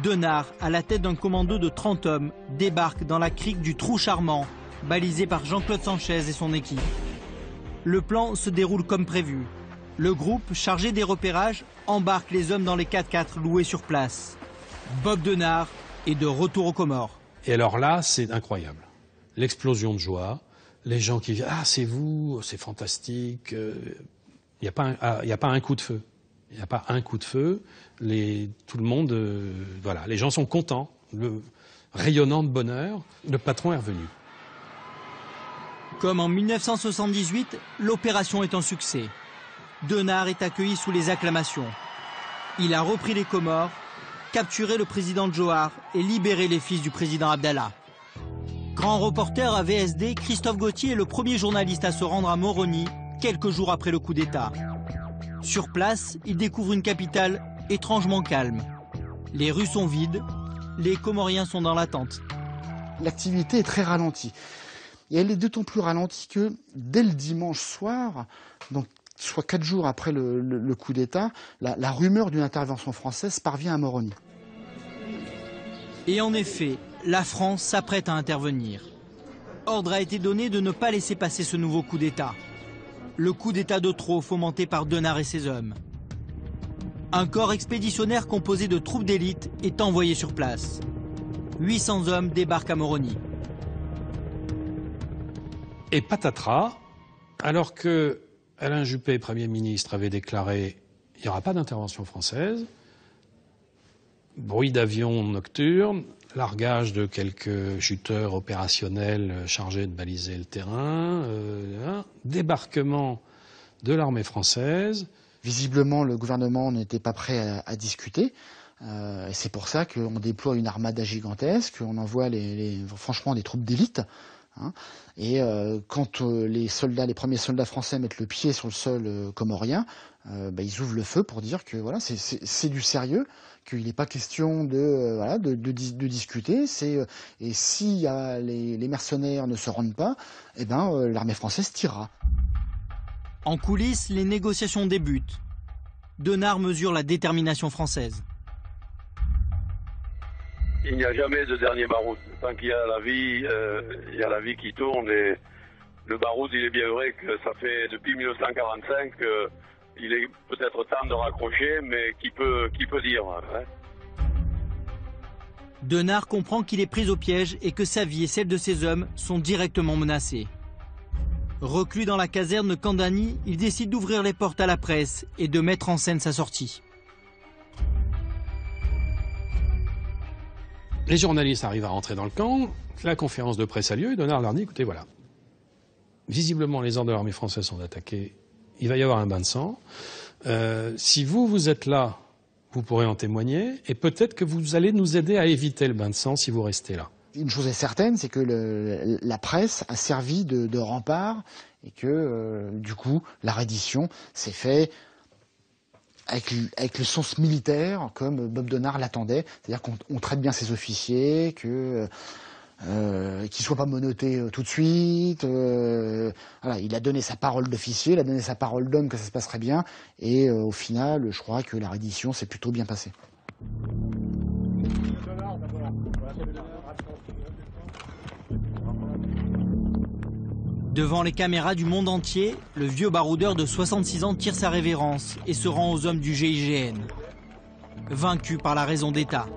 Denard, à la tête d'un commando de 30 hommes, débarque dans la crique du Trou Charmant, balisé par Jean-Claude Sanchez et son équipe. Le plan se déroule comme prévu. Le groupe, chargé des repérages, embarque les hommes dans les 4x4 loués sur place. Bob Denard est de retour aux Comores. Et alors là, c'est incroyable. L'explosion de joie, les gens qui disent « Ah, c'est vous, c'est fantastique ». Il n'y a pas un coup de feu. Il n'y a pas un coup de feu. Tout le monde, voilà, les gens sont contents, rayonnant de bonheur. Le patron est revenu. Comme en 1978, l'opération est un succès. Denard est accueilli sous les acclamations. Il a repris les Comores, capturé le président Djohar et libéré les fils du président Abdallah. Grand reporter à VSD, Christophe Gauthier est le premier journaliste à se rendre à Moroni, quelques jours après le coup d'État. Sur place, il découvre une capitale étrangement calme. Les rues sont vides, les Comoriens sont dans l'attente. L'activité est très ralentie. Et elle est d'autant plus ralentie que dès le dimanche soir, donc soit 4 jours après le coup d'État, la rumeur d'une intervention française parvient à Moroni. Et en effet, la France s'apprête à intervenir. Ordre a été donné de ne pas laisser passer ce nouveau coup d'État. Le coup d'État de trop fomenté par Denard et ses hommes. Un corps expéditionnaire composé de troupes d'élite est envoyé sur place. 800 hommes débarquent à Moroni. Et patatras, alors que Alain Juppé, Premier ministre, avait déclaré « il n'y aura pas d'intervention française », bruit d'avions nocturnes, largage de quelques chuteurs opérationnels chargés de baliser le terrain, débarquement de l'armée française. Visiblement, le gouvernement n'était pas prêt à discuter. Et c'est pour ça qu'on déploie une armada gigantesque, on envoie franchement des troupes d'élite. Hein. Et quand les premiers soldats français mettent le pied sur le sol comorien, ils ouvrent le feu pour dire que voilà, c'est du sérieux, qu'il n'est pas question de discuter. Et si les mercenaires ne se rendent pas, l'armée française tirera. En coulisses, les négociations débutent. Denard mesure la détermination française. Il n'y a jamais de dernier baroud. Tant qu'il y a la vie, il y a la vie qui tourne. Et le baroud, il est bien vrai que ça fait depuis 1945 qu'il est peut-être temps de raccrocher, mais qui peut dire hein. Denard comprend qu'il est pris au piège et que sa vie et celle de ses hommes sont directement menacées. Reclus dans la caserne de Kandani, il décide d'ouvrir les portes à la presse et de mettre en scène sa sortie. Les journalistes arrivent à rentrer dans le camp, la conférence de presse a lieu et Denard leur dit, écoutez, voilà, visiblement les ordres de l'armée française sont attaqués, il va y avoir un bain de sang. Si vous êtes là, vous pourrez en témoigner et peut-être que vous allez nous aider à éviter le bain de sang si vous restez là. Une chose est certaine, c'est que la presse a servi de rempart et que, du coup, la reddition s'est faite avec le sens militaire, comme Bob Denard l'attendait. C'est-à-dire qu'on traite bien ses officiers, qu'ils ne soient pas menottés tout de suite. Voilà, il a donné sa parole d'officier, il a donné sa parole d'homme que ça se passerait bien. Et au final, je crois que la reddition s'est plutôt bien passée. Devant les caméras du monde entier, le vieux baroudeur de 66 ans tire sa révérence et se rend aux hommes du GIGN. Vaincu par la raison d'État.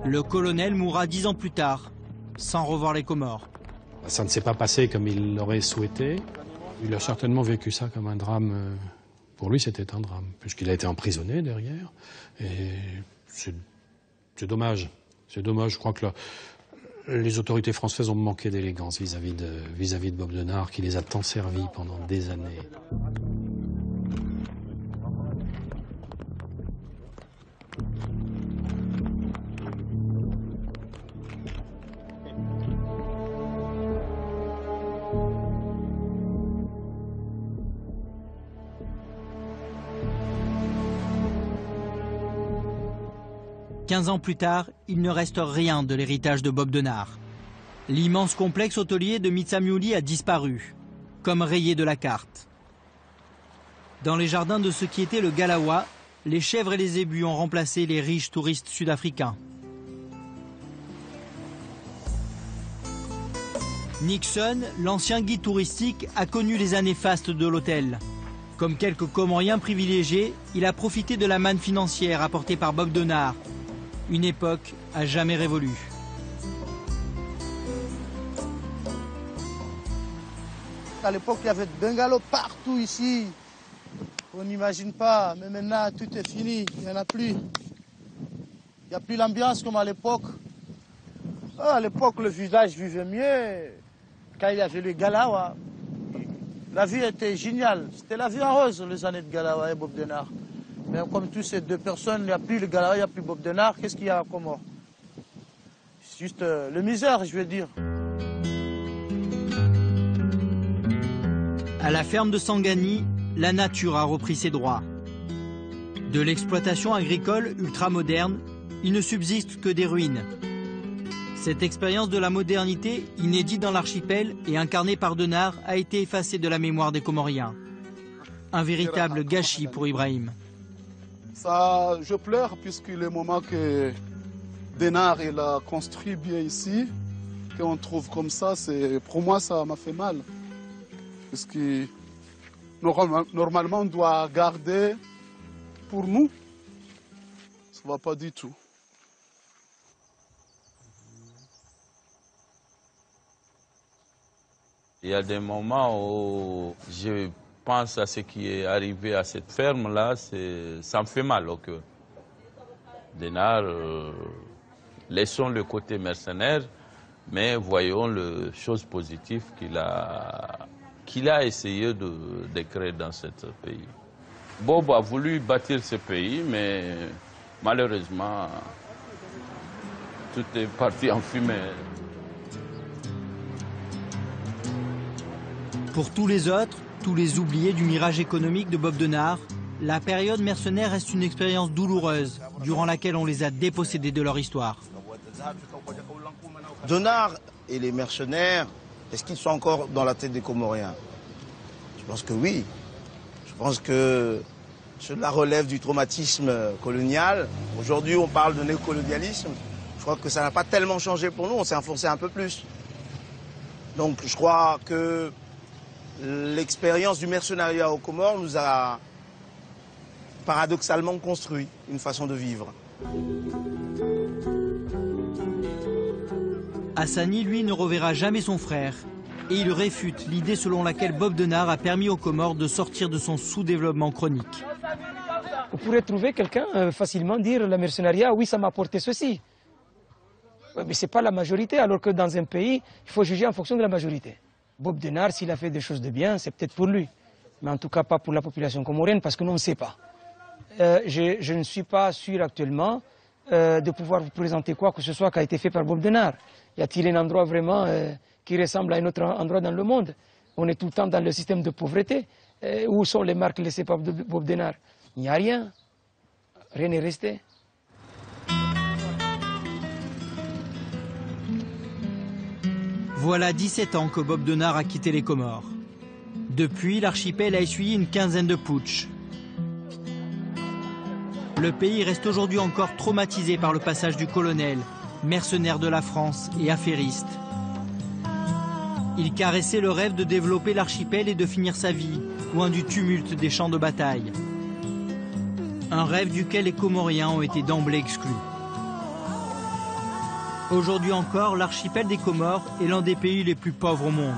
Le colonel mourra 10 ans plus tard, sans revoir les Comores. Ça ne s'est pas passé comme il l'aurait souhaité. Il a certainement vécu ça comme un drame. Pour lui, c'était un drame, puisqu'il a été emprisonné derrière. Et c'est dommage. C'est dommage, je crois que les autorités françaises ont manqué d'élégance vis-à-vis de Bob Denard, qui les a tant servis pendant des années. Quinze ans plus tard, il ne reste rien de l'héritage de Bob Denard. L'immense complexe hôtelier de Mitsamiouli a disparu, comme rayé de la carte. Dans les jardins de ce qui était le Galawa, les chèvres et les zébus ont remplacé les riches touristes sud-africains. Nixon, l'ancien guide touristique, a connu les années fastes de l'hôtel. Comme quelques Comoriens privilégiés, il a profité de la manne financière apportée par Bob Denard. Une époque à jamais révolue. À l'époque, il y avait des bungalows partout ici. On n'imagine pas, mais maintenant tout est fini, il n'y en a plus. Il n'y a plus l'ambiance comme à l'époque. À l'époque, le village vivait mieux. Quand il y avait le Galawa, la vie était géniale. C'était la vie en rose, les années de Galawa et Bob Denard. Mais comme tous ces deux personnes, il n'y a plus le Galawa, il n'y a plus Bob Denard, qu'est-ce qu'il y a à Comores? C'est juste le misère, je veux dire. À la ferme de Sangani, la nature a repris ses droits. De l'exploitation agricole ultramoderne, il ne subsiste que des ruines. Cette expérience de la modernité, inédite dans l'archipel et incarnée par Denard, a été effacée de la mémoire des Comoriens. Un véritable gâchis pour Ibrahim. Ça, je pleure puisque le moment que Denard il a construit bien ici, qu'on trouve comme ça, pour moi ça m'a fait mal. Parce que normalement on doit garder pour nous. Ça ne va pas du tout. Il y a des moments où je pense à ce qui est arrivé à cette ferme-là, ça me fait mal au cœur. Denard, laissons le côté mercenaire, mais voyons les choses positives qu'il a essayé de créer dans ce pays. Bob a voulu bâtir ce pays, mais malheureusement, tout est parti en fumée. Pour tous les autres, tous les oubliés du mirage économique de Bob Denard, la période mercenaire reste une expérience douloureuse, durant laquelle on les a dépossédés de leur histoire. Denard et les mercenaires, est-ce qu'ils sont encore dans la tête des Comoriens? Je pense que oui. Je pense que cela relève du traumatisme colonial. Aujourd'hui, on parle de néocolonialisme. Je crois que ça n'a pas tellement changé pour nous, on s'est enfoncé un peu plus. Donc je crois que l'expérience du mercenariat aux Comores nous a paradoxalement construit une façon de vivre. Hassani, lui, ne reverra jamais son frère. Et il réfute l'idée selon laquelle Bob Denard a permis aux Comores de sortir de son sous-développement chronique. Vous pourrez trouver quelqu'un facilement dire le mercenariat, oui, ça m'a apporté ceci. Mais ce n'est pas la majorité, alors que dans un pays, il faut juger en fonction de la majorité. Bob Denard, s'il a fait des choses de bien, c'est peut-être pour lui. Mais en tout cas, pas pour la population comorienne, parce que nous, on ne sait pas. Je ne suis pas sûr actuellement de pouvoir vous présenter quoi que ce soit qui a été fait par Bob Denard. Y a-t-il un endroit vraiment qui ressemble à un autre endroit dans le monde? On est tout le temps dans le système de pauvreté. Où sont les marques laissées par Bob Denard? Il n'y a rien. Rien n'est resté. Voilà 17 ans que Bob Denard a quitté les Comores. Depuis, l'archipel a essuyé une quinzaine de putschs. Le pays reste aujourd'hui encore traumatisé par le passage du colonel, mercenaire de la France et affairiste. Il caressait le rêve de développer l'archipel et de finir sa vie, loin du tumulte des champs de bataille. Un rêve duquel les Comoriens ont été d'emblée exclus. Aujourd'hui encore, l'archipel des Comores est l'un des pays les plus pauvres au monde,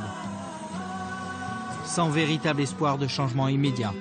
sans véritable espoir de changement immédiat.